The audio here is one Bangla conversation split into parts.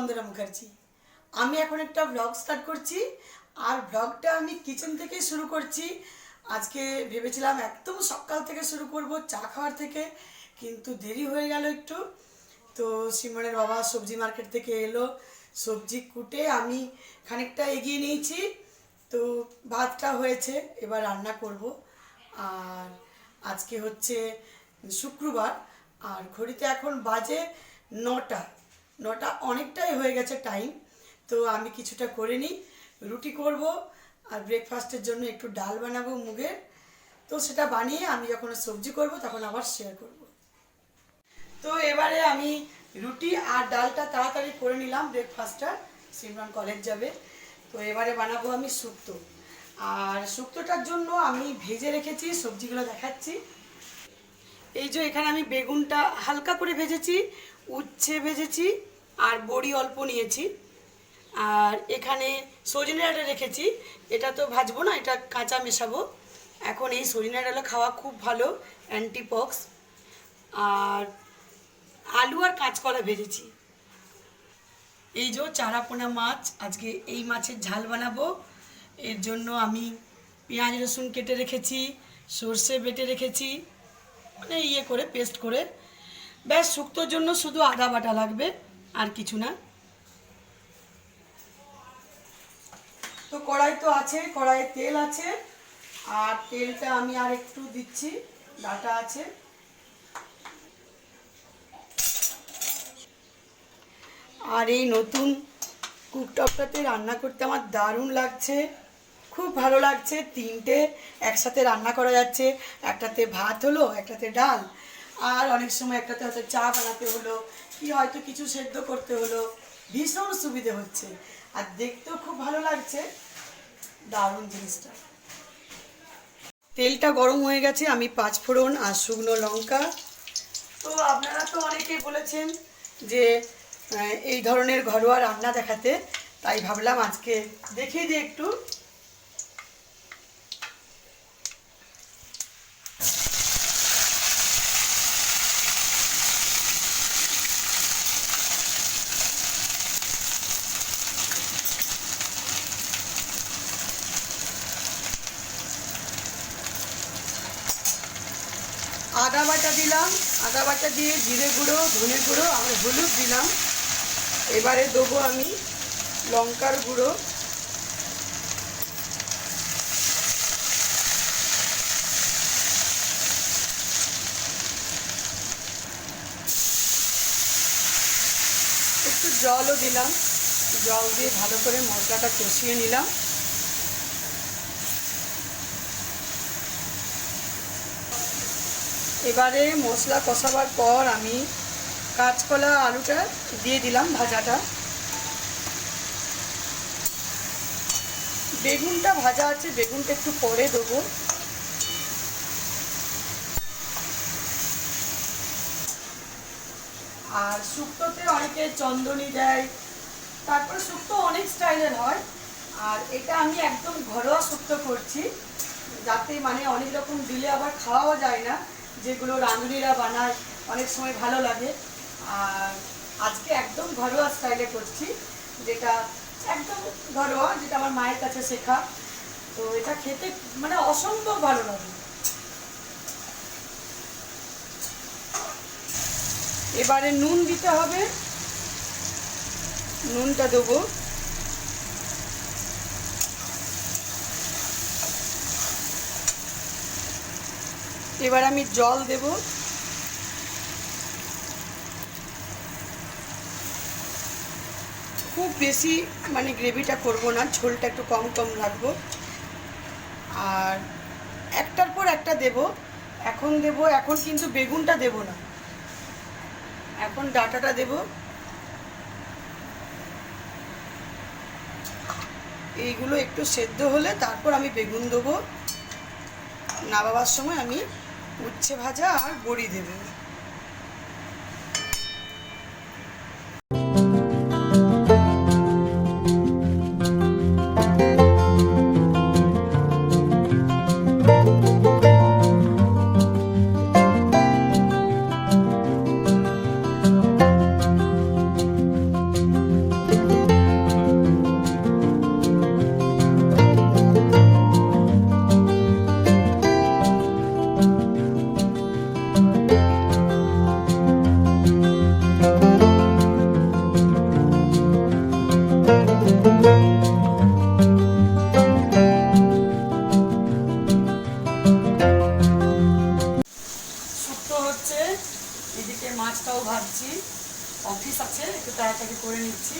বন্দনা মুখার্জি। আমি এখন একটা ব্লগ স্টার্ট করছি, আর ব্লগটা আমি কিচেন থেকে শুরু করছি। আজকে ভেবেছিলাম একদম সকাল থেকে শুরু করব, চা খাওয়ার থেকে, কিন্তু দেরি হয়ে গেল একটু। তো সিমনের বাবা সবজি মার্কেট থেকে এলো, সবজি কুটে আমি খানিকটা এগিয়ে নিয়েছি। তো ভাতটা হয়েছে, এবার রান্না করব। আর আজকে হচ্ছে শুক্রবার, আর ঘড়িতে এখন বাজে 9টা অনেকটাই হয়ে গেছে টাইম। তো আমি কিছুটা করে নিই, রুটি করব, আর ব্রেকফাস্টের জন্য একটু ডাল বানাবো মুগের। তো সেটা বানিয়ে আমি যখন সবজি করব তখন আবার শেয়ার করব। তো এবারে আমি রুটি আর ডালটা তাড়াতাড়ি করে নিলাম, ব্রেকফাস্টটা, সিমরান কলেজ যাবে। তো এবারে বানাবো আমি শুক্তো, আর শুক্তোটার জন্য আমি ভেজে রেখেছি সবজিগুলো দেখাচ্ছি। এই যে এখানে আমি বেগুনটা হালকা করে ভেজেছি, উচ্ছে ভেজেছি, আর বড়ি অল্প নিয়েছি। আর এখানে সজনে ডাঁটা রেখেছি, এটা তো ভাজবো না, এটা কাঁচা মেশাবো। এখন এই সজনে ডাঁটা খাওয়া খুব ভালো, অ্যান্টিপক্স। আর আলু আর কাঁচকলা ভেজেছি। এই যে চারাপোনা মাছ, আজকে এই মাছের ঝাল বানাবো। এর জন্য আমি পেঁয়াজ রসুন কেটে রেখেছি, সর্ষে বেটে রেখেছি, মানে করে পেস্ট করে। ব্যাস শুক্তোর জন্য শুধু আদা বাটা লাগবে, আর কিছু না। তো কড়াই তো আছে, কড়াইয়ে তেল আছে, আর তেলটা আমি আর একটু দিচ্ছি, ডাটা আছে। আর এই নতুন কুকটপটাতে রান্না করতে আমার দারুণ লাগছে, খুব ভালো লাগছে। 3টে একসাথে রান্না করা যাচ্ছে, একটাতে ভাত হলো, একটাতে ডাল, আর অনেক সময় একটাতে হয়তো চা বানাতে হলো, কি হয়তো কিছু সেদ্ধ করতে হলো। ভীষণ সুবিধে হচ্ছে, আর দেখতেও খুব ভালো লাগছে, দারুণ জিনিসটা। তেলটা গরম হয়ে গেছে, আমি 5 ফোড়ন আর শুকনো লঙ্কা। তো আপনারা তো অনেকেই বলেছেন যে এই ধরনের ঘরোয়া রান্না দেখাতে, তাই ভাবলাম আজকে দেখিয়ে দিই একটু। আদা বাটা দিলাম, আদা বাটা দিয়ে জিরে গুঁড়ো, ধনে গুঁড়ো আর হলুদ দিলাম। এবারে দেবো আমি লঙ্কার গুঁড়ো, একটু জলও দিলাম। জল দিয়ে ভালো করে মশলাটা কষিয়ে নিলাম। এবারে মশলা কষাবার পর আমি কাঁচকলা আলুটা দিয়ে দিলাম ভাজাটা। বেগুনটা ভাজা আছে, বেগুনটা একটু পরে দেবো। আর শুক্তোতে অনেকে চন্দনী দেয়, তারপরে শুক্তো অনেক স্টাইলের হয়। আর এটা আমি একদম ঘরোয়া শুক্তো করছি, যাতে মানে অনেক রকম দিলে আবার খাওয়াও যায় না, যেগুলো রাঁধুনিরা বানায় অনেক সময় ভালো লাগে। আর আজকে একদম ঘরোয়া স্টাইলে করছি, যেটা একদম ঘরোয়া, যেটা আমার মায়ের কাছে শেখা। তো এটা খেতে মানে অসম্ভব ভালো লাগে। এবারে নুন দিতে হবে, নুনটা দেবো। এবার আমি জল দেব। খুব বেশি মানে গ্রেভিটা করব না, ঝোলটা একটু কম কম রাখবো। আর একটার পর একটা দেব। এখন দেব, এখন কিন্তু বেগুনটা দেব না, এখন ডাঁটাটা দেব। এইগুলো একটু সেদ্ধ হলে তারপর আমি বেগুন দেবো। নামাবার সময় আমি উচ্ছে ভাজা আর বড়ি দেবো। তাড়াতাড়ি করে নিচ্ছি।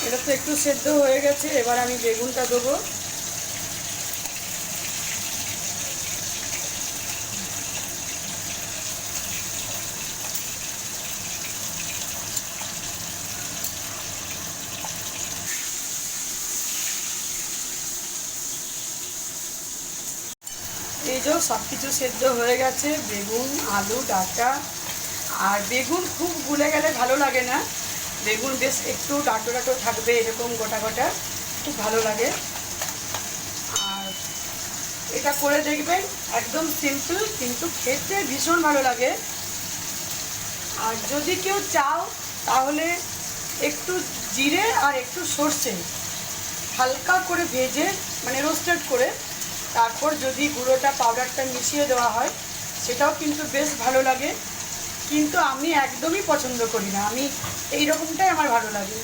এটা তো একটু সেদ্ধ হয়ে গেছে, এবার আমি বেগুনটা দেবো। এই যে সব কিছু সেদ্ধ হয়ে গেছে, বেগুন, আলু, ডাঁটা। আর বেগুন খুব গুলে গেলে ভালো লাগে না, বেগুন বেশ একটু ডাঁটো ডাঁটো থাকবে, এরকম গোটা গোটা, খুব ভালো লাগে। আর এটা করে দেখবেন, একদম সিম্পল কিন্তু খেতে ভীষণ ভালো লাগে। আর যদি কেউ চাও তাহলে একটু জিরে আর একটু সর্ষে হালকা করে ভেজে, মানে রোস্টেড করে, তারপর যদি গুঁড়োটা পাউডারটা মিশিয়ে দেওয়া হয় সেটাও কিন্তু বেশ ভালো লাগে। কিন্তু আমি একদমই পছন্দ করি না, আমি এই রকমটাই আমার ভালো লাগে।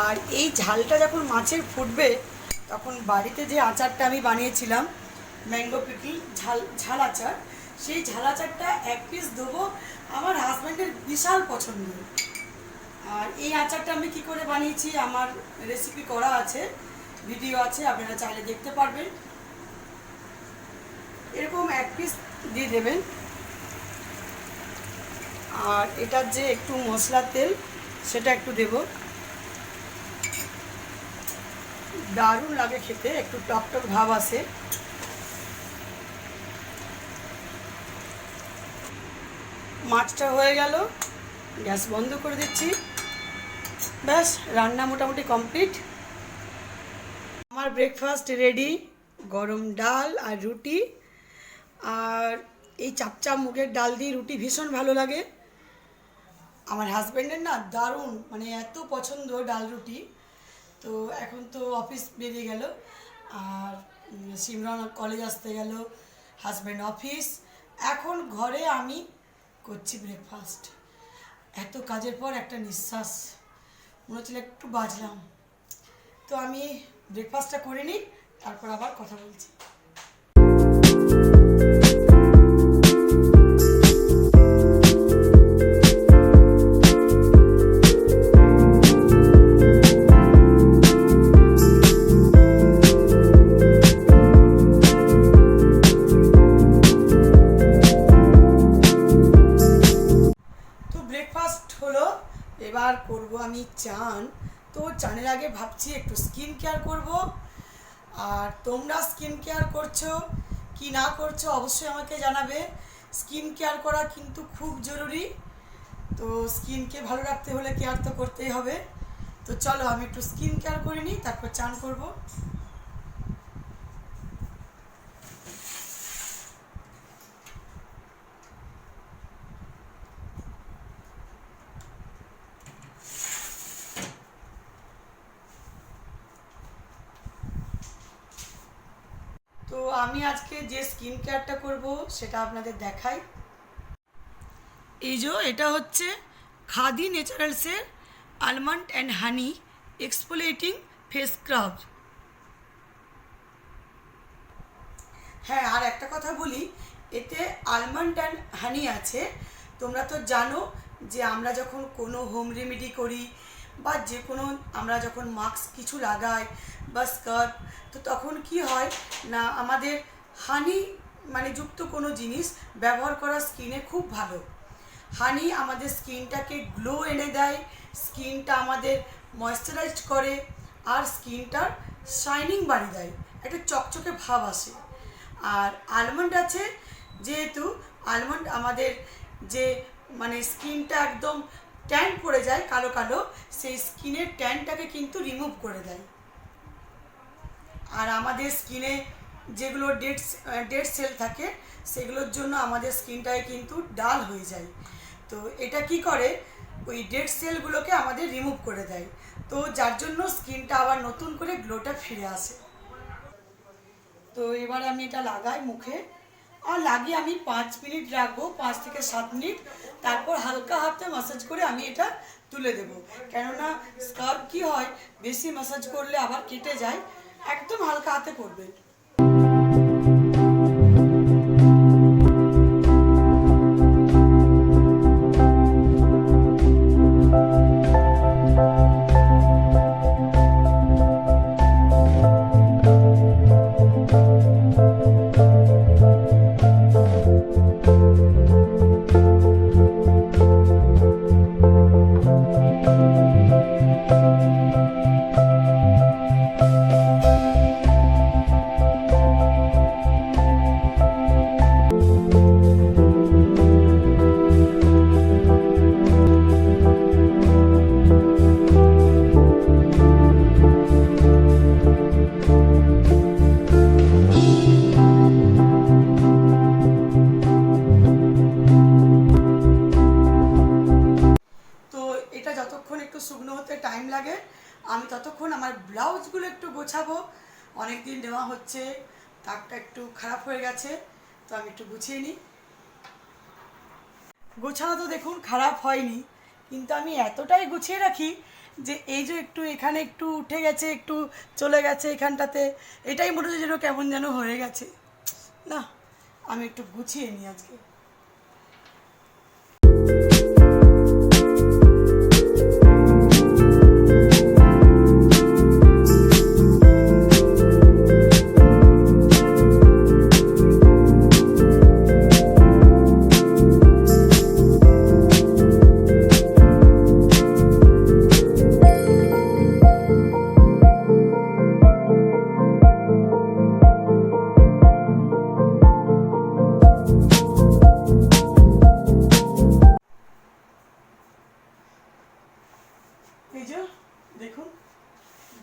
আর এই ঝালটা যখন মাছের ফুটবে, তখন বাড়িতে যে আচারটা আমি বানিয়েছিলাম, ম্যাঙ্গো পিকল, ঝাল আচার, সেই ঝাল আচারটা এক পিস দেবো। আমার হাজব্যান্ডের বিশাল পছন্দ। আর এই আচারটা আমি কি করে বানিয়েছি, আমার রেসিপি করা আছে, ভিডিও আছে, আপনারা চাইলে দেখতে পারবেন। এরকম এক পিস দিয়ে দেবেন। আর এটার যে একটু মশলার তেল, সেটা একটু দেব। দারুণ লাগে খেতে, একটু টক টক ভাব আসে। মাছটা হয়ে গেল, গ্যাস বন্ধ করে দিচ্ছি। ব্যাস, রান্না মোটামুটি কমপ্লিট। আমার ব্রেকফাস্ট রেডি, গরম ডাল আর রুটি। আর এই চাপচা মুগের ডাল দিয়ে রুটি ভীষণ ভালো লাগে। আমার হাজব্যান্ডের না দারুণ, মানে এত পছন্দ ডাল রুটি। তো এখন তো অফিস বেরিয়ে গেল, আর সিমরন কলেজ আসতে গেল, হাজব্যান্ড অফিস। এখন ঘরে আমি করছি ব্রেকফাস্ট। এত কাজের পর একটা নিঃশ্বাস মনে হচ্ছিল একটু বাজলাম। তো আমি ব্রেকফাস্টটা করে নিই, তারপর আবার কথা বলছি। এবার করব আমি চান। তো চানের আগে ভাবছি একটু স্কিন কেয়ার করব। আর তোমরা স্কিন কেয়ার করছো কি না করছো অবশ্যই আমাকে জানাবে। স্কিন কেয়ার করা কিন্তু খুব জরুরি। তো স্কিনকে ভালো রাখতে হলে কেয়ার তো করতেই হবে। তো চলো আমি একটু স্কিন কেয়ার করে নিই, তারপর চান করব। তো আমি আজকে যে স্কিন কেয়ারটা করব সেটা আপনাদের দেখাই। এই যে এটা হচ্ছে খাদি ন্যাচারালসের almond and honey exfoliating face scrub. হ্যাঁ, আর একটা কথা বলি, এতে আলমন্ড অ্যান্ড হানি আছে। তোমরা তো জানো যে আমরা যখন কোনো হোম রেমেডি করি বা যে কোনো আমরা যখন মাস্ক কিছু লাগাই বা স্কার্ফ, তো তখন কি হয় না, আমাদের হানি মানে যুক্ত কোনো জিনিস ব্যবহার করা স্কিনে খুব ভালো। হানি আমাদের স্কিনটাকে গ্লো এনে দেয়, স্কিনটা আমাদের ময়েশ্চারাইজড করে, আর স্কিনটার শাইনিং বাড়িয়ে দেয়, একটা চকচকে ভাব আসে। আর আলমন্ড আছে, যেহেতু আলমন্ড আমাদের যে মানে স্কিনটা একদম ট্যান পড়ে যায় কালো কালো, সেই স্কিনের ট্যানটাকে কিন্তু রিমুভ করে দেয়। আর আমাদের স্কিনে যেগুলো ডেড সেল থাকে, সেগুলোর জন্য আমাদের স্কিনটাকে কিন্তু ডাল হয়ে যায়। তো এটা কি করে, ওই ডেড সেলগুলোকে আমাদের রিমুভ করে দেয়, তো যার জন্য স্কিনটা আবার নতুন করে গ্লোটা ফিরে আসে। তো এবার আমি এটা লাগাই মুখে, আর লাগিয়ে আমি 5 মিনিট রাখবো, 5 থেকে 7 মিনিট। তারপর হালকা হাতে ম্যাসাজ করে আমি এটা তুলে দেব, কেননা স্কার্ফ কি হয়, বেশি ম্যাসাজ করলে আবার কেটে যায়। একদম হালকা হাতে করবেন। যতক্ষণ একটু শুকনো হতে টাইম লাগে, আমি ততক্ষণ আমার ব্লাউজগুলো একটু গোছাবো। অনেক দিন নেওয়া হচ্ছে, তাকটা একটু খারাপ হয়ে গেছে, তো আমি একটু গুছিয়ে নিই। গোছানো তো দেখুন খারাপ হয়নি, কিন্তু আমি এতটাই গুছিয়ে রাখি যে এই যে একটু এখানে একটু উঠে গেছে, একটু চলে গেছে এখানটাতে, এটাই মনে হচ্ছে যেন কেমন যেন হয়ে গেছে। না, আমি একটু গুছিয়ে নিই আজকে। এই যে দেখুন,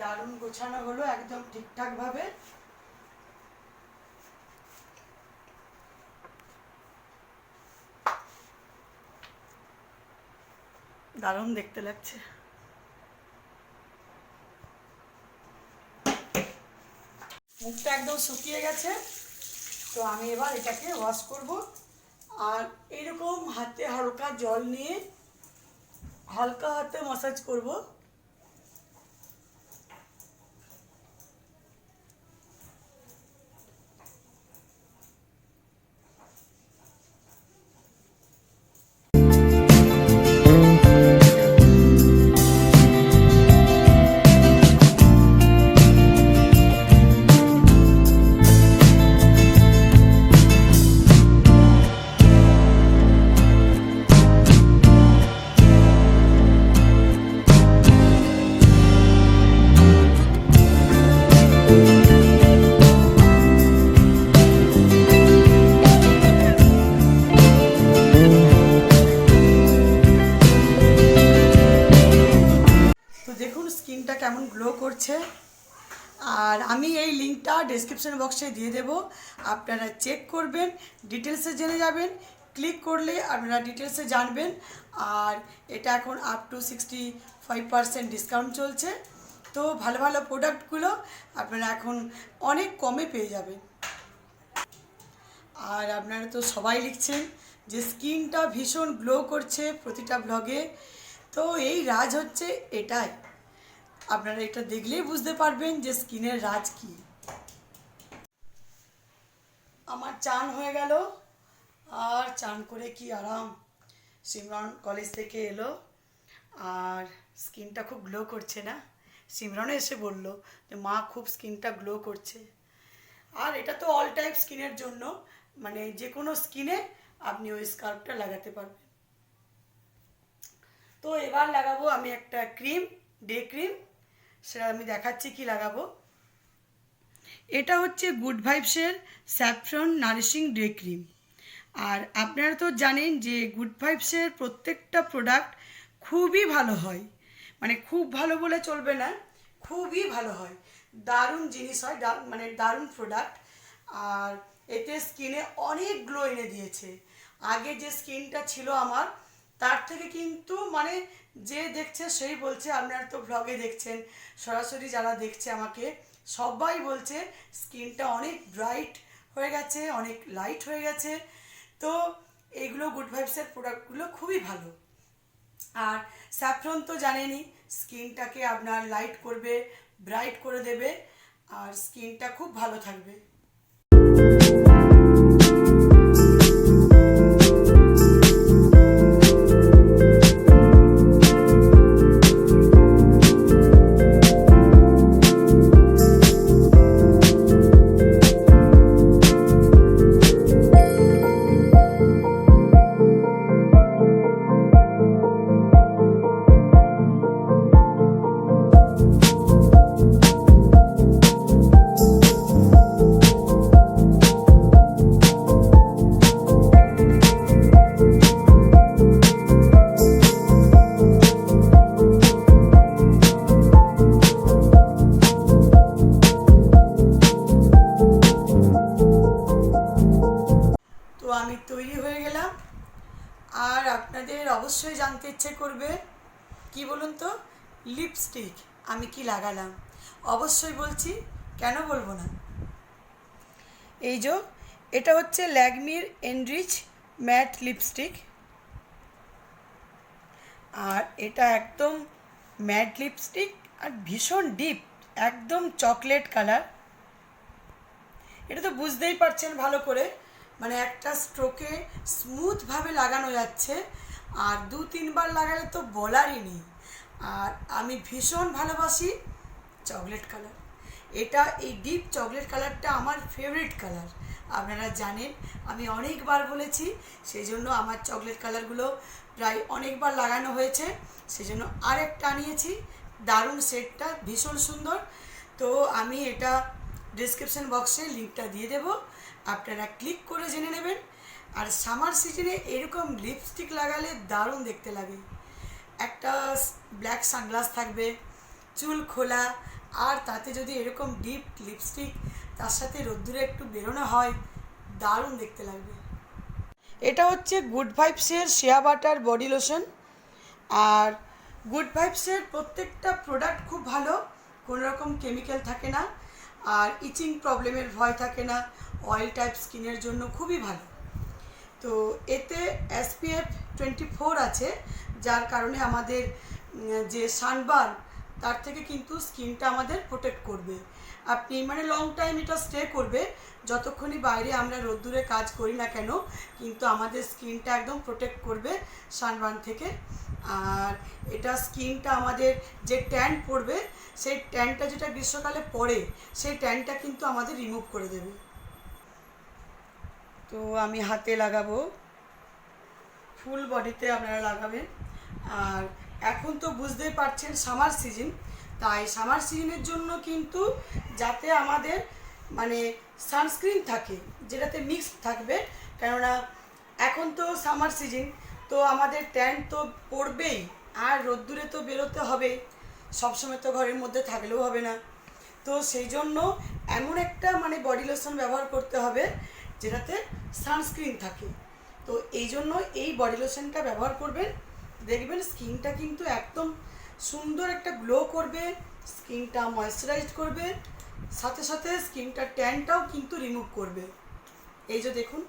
দারুণ গোছানো হলো একদম ঠিকঠাক ভাবে। দারুণ দেখতে লাগছে। মুখটা একদম শুকিয়ে গেছে, তো আমি এবার এটাকে ওয়াশ করব। আর এরকম হাতে হালকা জল নিয়ে হালকা হাতে ম্যাসাজ করব। দেখুন স্কিনটা কেমন গ্লো করছে। আর আমি এই লিঙ্কটা ডেসক্রিপশন বক্সে দিয়ে দেব, আপনারা চেক করবেন, ডিটেলসে জেনে যাবেন। ক্লিক করলে আপনারা ডিটেলসে জানবেন। আর এটা এখন আপ টু 65% ডিসকাউন্ট চলছে, তো ভালো ভালো প্রোডাক্টগুলো আপনারা এখন অনেক কমে পেয়ে যাবেন। আর আপনারা তো সবাই লিখছেন যে স্কিনটা ভীষণ গ্লো করছে প্রতিটা ব্লগে। তো এই রাজ হচ্ছে এটাই, আপনারা এটা দেখলেই বুঝতে পারবেন যে স্কিনের রাজ কি। আমার চান হয়ে গেল, আর চান করে কি আরাম। সিমরন কলেজ থেকে এলো, আর স্কিনটা খুব গ্লো করছে না। সিমরনও এসে বলল যে মা খুব স্কিনটা গ্লো করছে। আর এটা তো অল টাইপ স্কিনের জন্য, মানে যে কোনো স্কিনে আপনি ওই স্কার্ফটা লাগাতে পারবেন। তো এবার লাগাবো আমি একটা ক্রিম, ডে ক্রিম, সেটা আমি দেখাচ্ছি কি লাগাবো। এটা হচ্ছে গুড ভাইবসের স্যাফরন নারিশিং ডে ক্রিম। আর আপনারা তো জানেন যে গুড ভাইবসের প্রত্যেকটা প্রোডাক্ট খুবই ভালো হয়, মানে খুব ভালো বলে চলবে না, খুবই ভালো হয়, দারুণ জিনিস হয়, মানে দারুণ প্রোডাক্ট। আর এতে স্কিনে অনেক গ্লো এনে দিয়েছে। আগে যে স্কিনটা ছিল আমার, তার থেকে কিন্তু মানে যে দেখছে সেই বলছে, আপনারা তো ব্লগে দেখছেন, সরাসরি যারা দেখছে আমাকে সবাই বলছে স্কিনটা অনেক ব্রাইট হয়ে গেছে, অনেক লাইট হয়ে গেছে। তো এইগুলো গুড ভাইবসের প্রোডাক্টগুলো খুবই ভালো। আর স্যাফরন তো জানেনই স্কিনটাকে আপনার লাইট করবে, ব্রাইট করে দেবে, আর স্কিনটা খুব ভালো থাকবে। তো আমি তৈরি হয়ে গেলাম, আর আপনাদের অবশ্যই জানতে ইচ্ছে করবে কি বলুন তো, লিপস্টিক আমি কি লাগালাম। অবশ্যই বলছি, কেন বলবো না। এই যে এটা হচ্ছে ল্যাকমির এনরিচ ম্যাট লিপস্টিক, আর এটা একদম ম্যাট লিপস্টিক আর ভীষণ ডিপ, একদম চকলেট কালার। এটা তো বুঝতেই পারছেন ভালো করে, মানে একটা স্ট্রোকে স্মুথভাবে লাগানো যাচ্ছে, আর 2-3 বার লাগালে তো বলারই নেই। আর আমি ভীষণ ভালোবাসি চকলেট কালার। এটা এই ডিপ চকলেট কালারটা আমার ফেভারিট কালার, আপনারা জানেন, আমি অনেকবার বলেছি। সেই জন্য আমার চকলেট কালারগুলো প্রায় অনেকবার লাগানো হয়েছে, সেই জন্য আরেকটা আনিয়েছি। দারুণ সেটটা, ভীষণ সুন্দর। তো আমি এটা ডিসক্রিপশন বক্সে লিঙ্কটা দিয়ে দেবো, আপনারা ক্লিক করে জেনে নেবেন। আর সামার সিজনে এরকম লিপস্টিক লাগালে দারুণ দেখতে লাগে। একটা ব্ল্যাক সানগ্লাস থাকবে, চুল খোলা, আর তাতে যদি এরকম ডিপ লিপস্টিক তার সাথে রোদ্দুরে একটু বেরোনো হয়, দারুণ দেখতে লাগবে। এটা হচ্ছে গুড ভাইবসের শিয়া বাটার বডি লোশন। আর গুড ভাইবসের প্রত্যেকটা প্রোডাক্ট খুব ভালো, কোনো রকম কেমিক্যাল থাকে না, আর ইচিং প্রবলেমের ভয় থাকে না, অয়েল টাইপ স্কিনের জন্য খুবই ভালো। তো এতে SPF 24 আছে, যার কারণে আমাদের যে সানবার্ন তার থেকে কিন্তু স্কিনটা আমাদের প্রোটেক্ট করবে। আপনি মানে লং টাইম এটা স্টে করবে, যতক্ষণই বাইরে আমরা রোদ্দুরে কাজ করি না কেন, কিন্তু আমাদের স্কিনটা একদম প্রোটেক্ট করবে সানবার্ন থেকে। আর এটা স্কিনটা আমাদের যে ট্যান পড়বে, সেই ট্যানটা যেটা গ্রীষ্মকালে পড়ে, সেই ট্যানটা কিন্তু আমাদের রিমুভ করে দেবে। তো আমি হাতে লাগাবো, ফুল বডিতে আপনারা লাগাবেন। আর এখন তো বুঝতেই পারছেন সামার সিজন, তাই সামার সিজনের জন্য কিন্তু যাতে আমাদের মানে সানস্ক্রিন থাকে, যেটাতে মিক্স থাকবে, কেননা এখন তো সামার সিজন, তো আমাদের ট্যান তো পড়বেই, আর রোদ্দুরে তো বেরোতে হবে, সবসময় তো ঘরের মধ্যে থাকলেও হবে না। তো সেই জন্য এমন একটা মানে বডি লোশন ব্যবহার করতে হবে যেটাতে সানস্ক্রিন থাকে। তো এই জন্য এই বডি লোশনটা ব্যবহার করবেন, দেখবেন স্কিনটা কিন্তু একদম সুন্দর একটা গ্লো করবে, স্কিনটা ময়েশ্চারাইজ করবে, সাথে সাথে স্কিনটার ট্যানটাও কিন্তু রিমুভ করবে। এই যে দেখুন,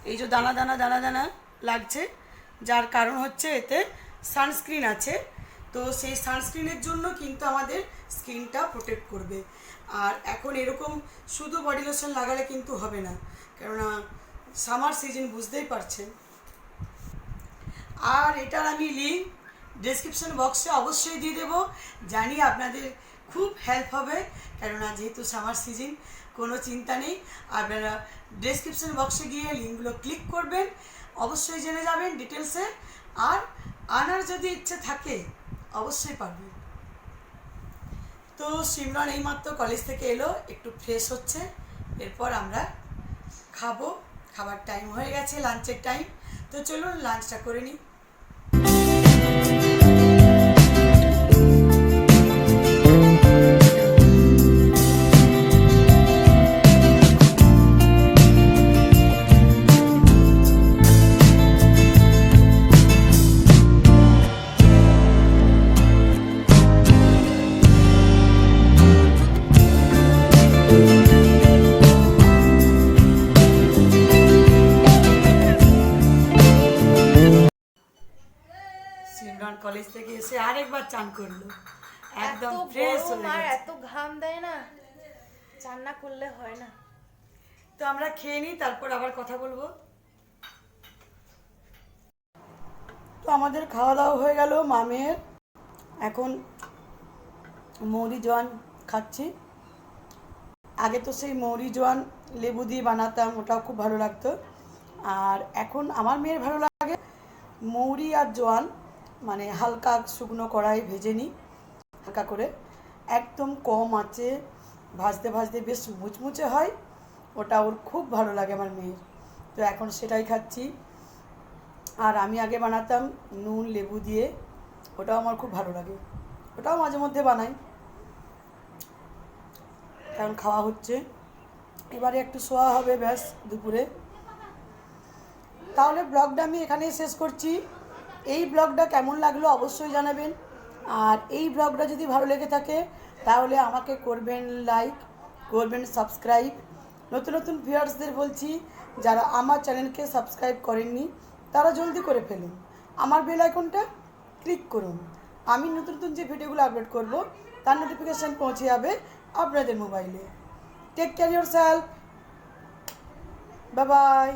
এই যে দানা দানা দানা দানা লাগছে, যার কারণ হচ্ছে এতে সানস্ক্রিন আছে। তো সেই সানস্ক্রিনের জন্য কিন্তু আমাদের স্কিনটা প্রোটেক্ট করবে। আর এখন এরকম শুধু বডি লোশন লাগালে কিন্তু হবে না, কেননা সামার সিজন বুঝতেই পারছেন। আর এটার আমি লিঙ্ক ডেসক্রিপশন বক্সে অবশ্যই দিয়ে দেবো, জানি আপনাদের খুব হেল্প হবে, কেননা যেহেতু সামার সিজন কোনো চিন্তা নেই। আপনারা ডেসক্রিপশন বক্সে গিয়ে লিঙ্কগুলো ক্লিক করবেন, অবশ্যই জেনে যাবেন ডিটেলসে। আর আনার যদি ইচ্ছে থাকে অবশ্যই পারবেন। তো সিমরান এইমাত্র কলেজ থেকে এলো, একটু ফ্রেশ হচ্ছে, এরপর আমরা খাবো। খাবার টাইম হয়ে গেছে, লাঞ্চের টাইম। তো চলুন লাঞ্চটা করে নিই। সিমরান কলেজ থেকে এসে আরেকবার চান করলো, একদম ফ্রেশ হয়ে আর গেছে। এত ঘাম দেয় না, চান না করলে হয় না। তো আমরা খেয়ে নিই, তারপর আবার কথা বলবো। তো আমাদের খাওয়া দাওয়া হয়ে গেল মামের, এখন মৌরি জোয়ান খাচ্ছি। আগে তো সেই মৌরি জোয়ান লেবু দিয়ে বানাতাম, ওটাও খুব ভালো লাগতো। আর এখন আমার মেয়ের ভালো লাগে মৌরি আর জোয়ান, মানে হালকা শুকনো কড়াই ভেজে নিই হালকা করে, একদম কম আঁচে ভাজতে ভাজতে বেশ মুচমুচে হয়, ওটা ওর খুব ভালো লাগে আমার মেয়ের। তো এখন সেটাই খাচ্ছি। আর আমি আগে বানাতাম নুন লেবু দিয়ে, ওটাও আমার খুব ভালো লাগে, ওটাও মাঝে মধ্যে বানাই। কারণ খাওয়া হচ্ছে, এবারে একটু শোয়া হবে ব্যাস দুপুরে। তাহলে ব্লগটা আমি এখানেই শেষ করছি। এই ব্লগটা কেমন লাগলো অবশ্যই জানাবেন। আর এই ব্লগটা যদি ভালো লেগে থাকে তাহলে আমাকে করবেন লাইক, করবেন সাবস্ক্রাইব। নতুন নতুন ভিউয়ার্সদের বলছি, যারা আমার চ্যানেলকে সাবস্ক্রাইব করেননি তারা জলদি করে ফেলুন, আমার বেল আইকনটা ক্লিক করুন। আমি নতুন নতুন যে ভিডিওগুলো আপলোড করব তার নোটিফিকেশান পৌঁছে যাবে আপনাদের মোবাইলে। Take care yourself, bye by.